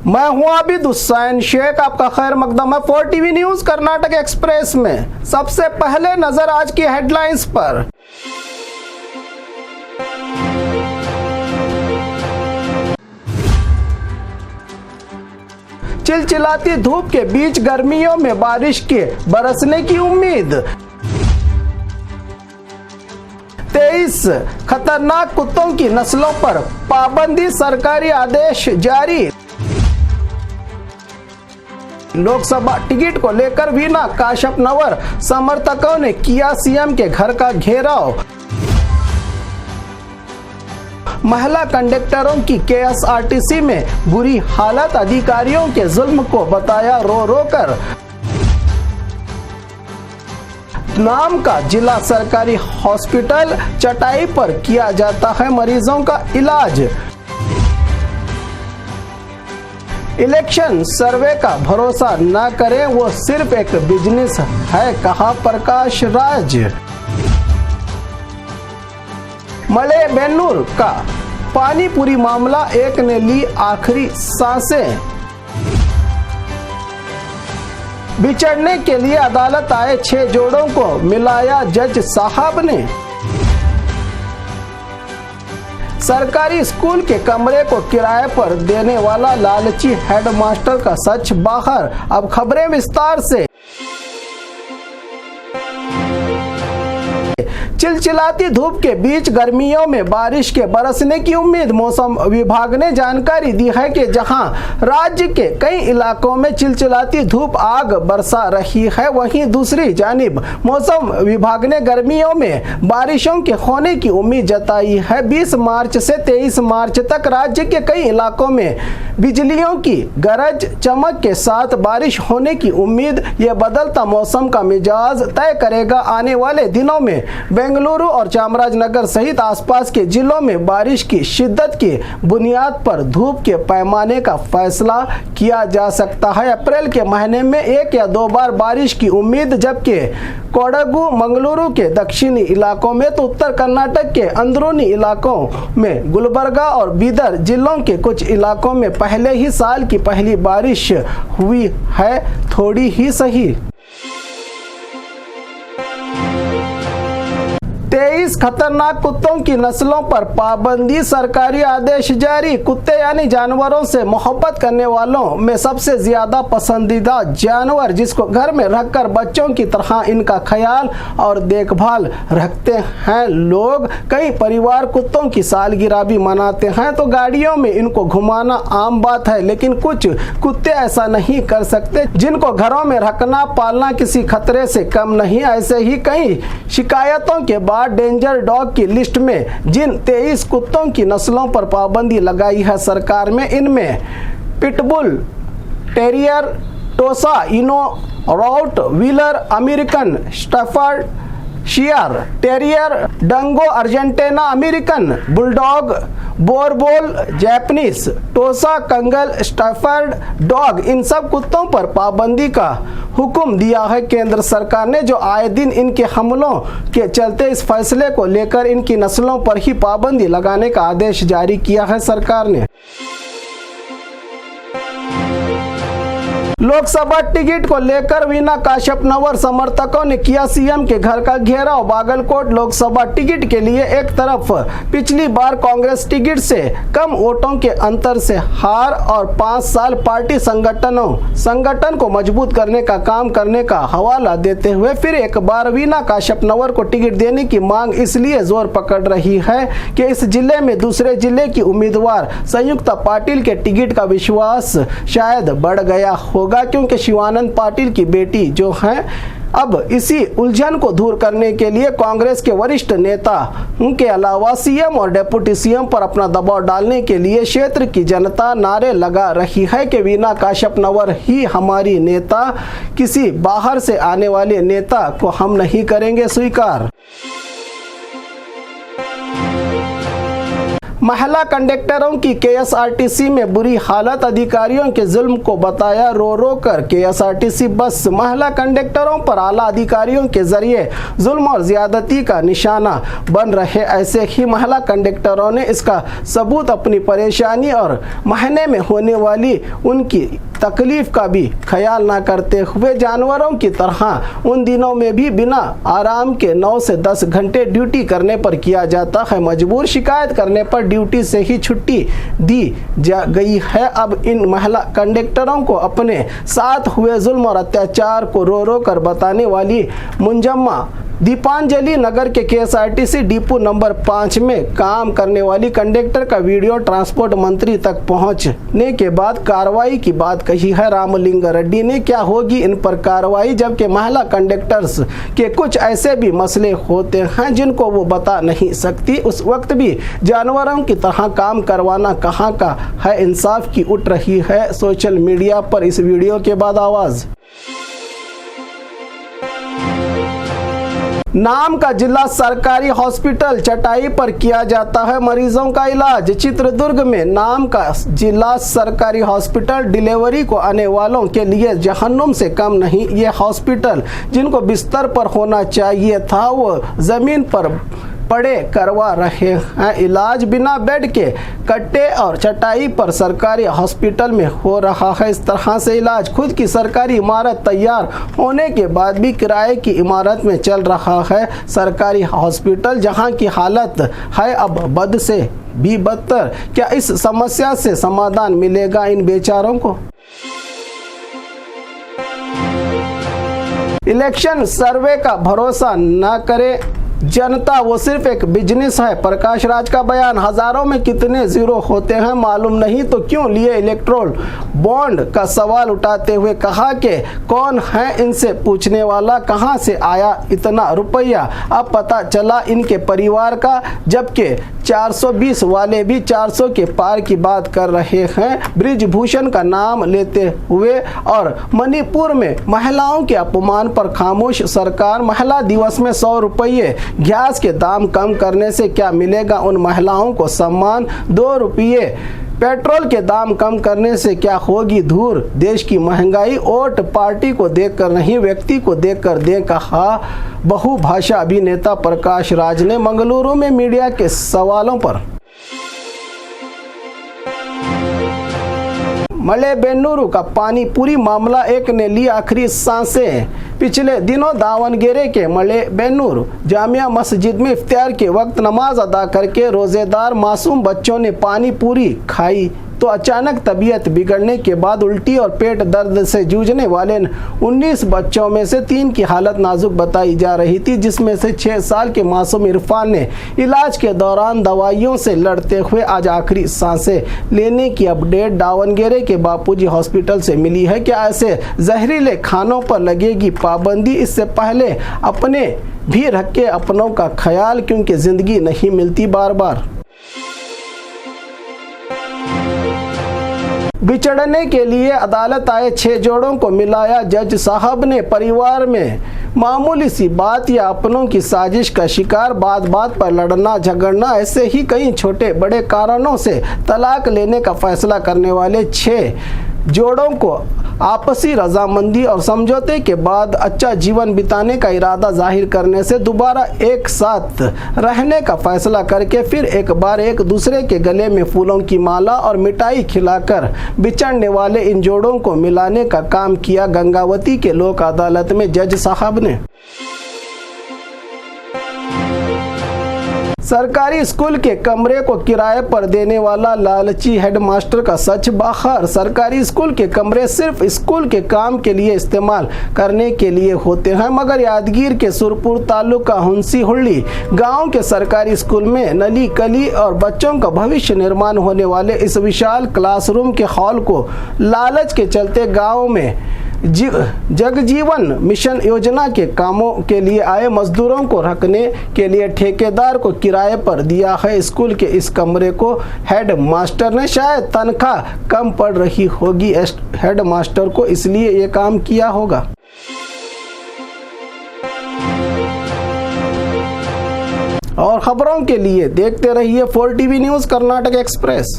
मैं हूं आबिद हुसैन शेख, आपका खैर मकदम है 4 टीवी न्यूज कर्नाटक एक्सप्रेस में। सबसे पहले नजर आज की हेडलाइंस पर। चिलचिलाती धूप के बीच गर्मियों में बारिश के बरसने की उम्मीद। 23 खतरनाक कुत्तों की नस्लों पर पाबंदी, सरकारी आदेश जारी। लोकसभा टिकट को लेकर वीना काशपनवर समर्थकों ने किया सीएम के घर का घेराव। महिला कंडक्टरों की केएसआरटीसी में बुरी हालत, अधिकारियों के जुल्म को बताया रो रो कर। नाम का जिला सरकारी हॉस्पिटल, चटाई पर किया जाता है मरीजों का इलाज। इलेक्शन सर्वे का भरोसा न करें, वो सिर्फ एक बिजनेस है, कहा प्रकाश राज। मलेबेन्नूर का पानीपुरी मामला, एक ने ली आखिरी सांसें। बिछड़ने के लिए अदालत आए 6 जोड़ों को मिलाया जज साहब ने। सरकारी स्कूल के कमरे को किराए पर देने वाला लालची हेडमास्टर का सच बाहर। अब खबरें विस्तार से। चिलचिलाती धूप के बीच गर्मियों में बारिश के बरसने की उम्मीद। मौसम विभाग ने जानकारी दी है कि जहां राज्य के कई इलाकों में चिलचिलाती धूप आग बरसा रही है, वहीं दूसरी जानिब मौसम विभाग ने गर्मियों में बारिशों के होने की उम्मीद जताई है। 20 मार्च से 23 मार्च तक राज्य के कई इलाकों में बिजलियों की गरज चमक के साथ बारिश होने की उम्मीद। यह बदलता मौसम का मिजाज तय करेगा आने वाले दिनों में बेंगलुरु और चामराजनगर सहित आसपास के जिलों में बारिश की शिद्दत की बुनियाद पर धूप के पैमाने का फैसला किया जा सकता है। अप्रैल के महीने में 1 या 2 बार बारिश की उम्मीद, जबकि कोडगु मंगलुरु के दक्षिणी इलाकों में तो उत्तर कर्नाटक के अंदरूनी इलाकों में गुलबर्गा और बीदर जिलों के कुछ इलाकों में पहले ही साल की पहली बारिश हुई है, थोड़ी ही सही। 23 खतरनाक कुत्तों की नस्लों पर पाबंदी, सरकारी आदेश जारी। कुत्ते यानी जानवरों से मोहब्बत करने वालों में सबसे ज्यादा पसंदीदा जानवर, जिसको घर में रखकर बच्चों की तरह इनका ख्याल और देखभाल रखते हैं लोग। कई परिवार कुत्तों की सालगिरह भी मनाते हैं तो गाड़ियों में इनको घुमाना आम बात है, लेकिन कुछ कुत्ते ऐसा नहीं कर सकते, जिनको घरों में रखना पालना किसी खतरे से कम नहीं। ऐसे ही कई शिकायतों के बाद डेंजर डॉग की लिस्ट में जिन 23 कुत्तों की नस्लों पर पाबंदी लगाई है सरकार में, इनमें pitbull terrier, Tosa Inu, Rottweiler, American Staffordshire terrier, Dogo Argentino, American bulldog, Boerboel, Japanese Tosa, Kangal Stafford dog, इन सब कुत्तों पर पाबंदी का हुक्म दिया है केंद्र सरकार ने, जो आए दिन इनके हमलों के चलते इस फैसले को लेकर इनकी नस्लों पर ही पाबंदी लगाने का आदेश जारी किया है सरकार ने। लोकसभा टिकट को लेकर वीना काशपनवर समर्थकों ने किया सीएम के घर का घेराव। बागलकोट लोकसभा टिकट के लिए एक तरफ पिछली बार कांग्रेस टिकट से कम वोटों के अंतर से हार और 5 साल पार्टी संगठन को मजबूत करने का काम करने का हवाला देते हुए फिर एक बार वीना काशपनवर को टिकट देने की मांग इसलिए जोर पकड़ रही है कि इस जिले में दूसरे जिले की उम्मीदवार संयुक्ता पाटिल के टिकट का विश्वास शायद बढ़ गया होगा, क्योंकि शिवानंद पाटिल की बेटी जो हैं, अब इसी उलझन को दूर करने के लिए कांग्रेस के वरिष्ठ नेता उनके अलावा सीएम और डिप्टी सीएम पर अपना दबाव डालने के लिए क्षेत्र की जनता नारे लगा रही है कि वीना काशपनवर ही हमारी नेता, किसी बाहर से आने वाले नेता को हम नहीं करेंगे स्वीकार। महिला कंडक्टरों की केएसआरटीसी में बुरी हालत, अधिकारियों के जुल्म को बताया रो रो कर केएसआरटीसी बस। महिला कंडक्टरों पर आला अधिकारियों के जरिए जुल्म और ज्यादती का निशाना बन रहे ऐसे ही महिला कंडक्टरों ने इसका सबूत अपनी परेशानी और महीने में होने वाली उनकी तकलीफ का भी ख्याल ना करते हुए जानवरों की तरह उन दिनों में भी बिना आराम के 9 से 10 घंटे ड्यूटी करने पर किया जाता है। मजबूर शिकायत करने पर ड्यूटी से ही छुट्टी दी जा गई है। अब इन महिला कंडक्टरों को अपने साथ हुए जुल्म और अत्याचार को रो रो कर बताने वाली मुंजम्मा दीपांजलि नगर के केएसआरटीसी डिपो नंबर 5 में काम करने वाली कंडक्टर का वीडियो ट्रांसपोर्ट मंत्री तक पहुंचने के बाद कार्रवाई की बात कही है। रामलिंग रेड्डी ने क्या होगी इन पर कार्रवाई, जबकि महिला कंडक्टर्स के कुछ ऐसे भी मसले होते हैं जिनको वो बता नहीं सकती। उस वक्त भी जानवरों की तरह काम करवाना कहाँ का है इंसाफ की उठ रही है सोशल मीडिया पर इस वीडियो के बाद आवाज। नाम का जिला सरकारी हॉस्पिटल चटाई पर किया जाता है मरीजों का इलाज। चित्रदुर्ग में नाम का जिला सरकारी हॉस्पिटल डिलीवरी को आने वालों के लिए जहन्नुम से कम नहीं। ये हॉस्पिटल जिनको बिस्तर पर होना चाहिए था वो जमीन पर पड़े करवा रहे हैं इलाज। बिना बेड के कट्टे और चटाई पर सरकारी हॉस्पिटल में हो रहा है इस तरह से इलाज। खुद की सरकारी इमारत तैयार होने के बाद भी किराए की इमारत में चल रहा है सरकारी हॉस्पिटल, जहां की हालत है अब बद से भी बदतर। क्या इस समस्या से समाधान मिलेगा इन बेचारों को? इलेक्शन सर्वे का भरोसा न करे जनता, वो सिर्फ एक बिजनेस है। प्रकाश राज का बयान। हजारों में कितने जीरो होते हैं मालूम नहीं तो क्यों लिए इलेक्ट्रोल बॉन्ड का सवाल उठाते हुए कहा कि कौन है इनसे पूछने वाला, कहां से आया इतना रुपया। अब पता चला इनके परिवार का, जबकि 420 वाले भी 400 के पार की बात कर रहे हैं ब्रिजभूषण का नाम लेते हुए। और मणिपुर में महिलाओं के अपमान पर खामोश सरकार। महिला दिवस में 100 रुपये गैस के दाम कम करने से क्या मिलेगा उन महिलाओं को सम्मान? 2 रुपये पेट्रोल के दाम कम करने से क्या होगी दूर देश की महंगाई? वोट पार्टी को देखकर नहीं व्यक्ति को देखकर दें, कहा बहुभाषा अभिनेता प्रकाश राज ने मंगलुरु में मीडिया के सवालों पर। मलेबेन्नुरु का पानीपुरी मामला एक ने ली आखिरी सांसें। पिछले दिनों दावणगेरे के मलेबेन्नुरु जामिया मस्जिद में इफ्तार के वक्त नमाज अदा करके रोजेदार मासूम बच्चों ने पानीपुरी खाई तो अचानक तबीयत बिगड़ने के बाद उल्टी और पेट दर्द से जूझने वाले 19 बच्चों में से 3 की हालत नाजुक बताई जा रही थी, जिसमें से 6 साल के मासूम इरफान ने इलाज के दौरान दवाइयों से लड़ते हुए आज आखिरी सांसें लेने की अपडेट दावणगेरे के बापूजी हॉस्पिटल से मिली है। क्या ऐसे जहरीले खानों पर लगेगी पाबंदी? इससे पहले अपने भी रखे अपनों का ख्याल, क्योंकि जिंदगी नहीं मिलती बार बार। बिछड़ने के लिए अदालत आए 6 जोड़ों को मिलाया जज साहब ने। परिवार में मामूली सी बात या अपनों की साजिश का शिकार, बात बात पर लड़ना झगड़ना, ऐसे ही कई छोटे बड़े कारणों से तलाक लेने का फैसला करने वाले 6 जोड़ों को आपसी रजामंदी और समझौते के बाद अच्छा जीवन बिताने का इरादा जाहिर करने से दोबारा एक साथ रहने का फैसला करके फिर एक बार एक दूसरे के गले में फूलों की माला और मिठाई खिलाकर बिछड़ने वाले इन जोड़ों को मिलाने का काम किया गंगावती के लोक अदालत में जज साहब ने। सरकारी स्कूल के कमरे को किराए पर देने वाला लालची हेडमास्टर का सच बाहर। सरकारी स्कूल के कमरे सिर्फ स्कूल के काम के लिए इस्तेमाल करने के लिए होते हैं, मगर यादगीर के सुरपुर तालुका हुंसी हुल्ली गांव के सरकारी स्कूल में नली कली और बच्चों का भविष्य निर्माण होने वाले इस विशाल क्लासरूम के हॉल को लालच के चलते गाँव में जगजीवन मिशन योजना के कामों के लिए आए मजदूरों को रखने के लिए ठेकेदार को किराए पर दिया है। स्कूल के इस कमरे को हेड मास्टर ने, शायद तनख्वाह कम पड़ रही होगी हेड मास्टर को, इसलिए ये काम किया होगा। और खबरों के लिए देखते रहिए 4 TV न्यूज़ कर्नाटक एक्सप्रेस।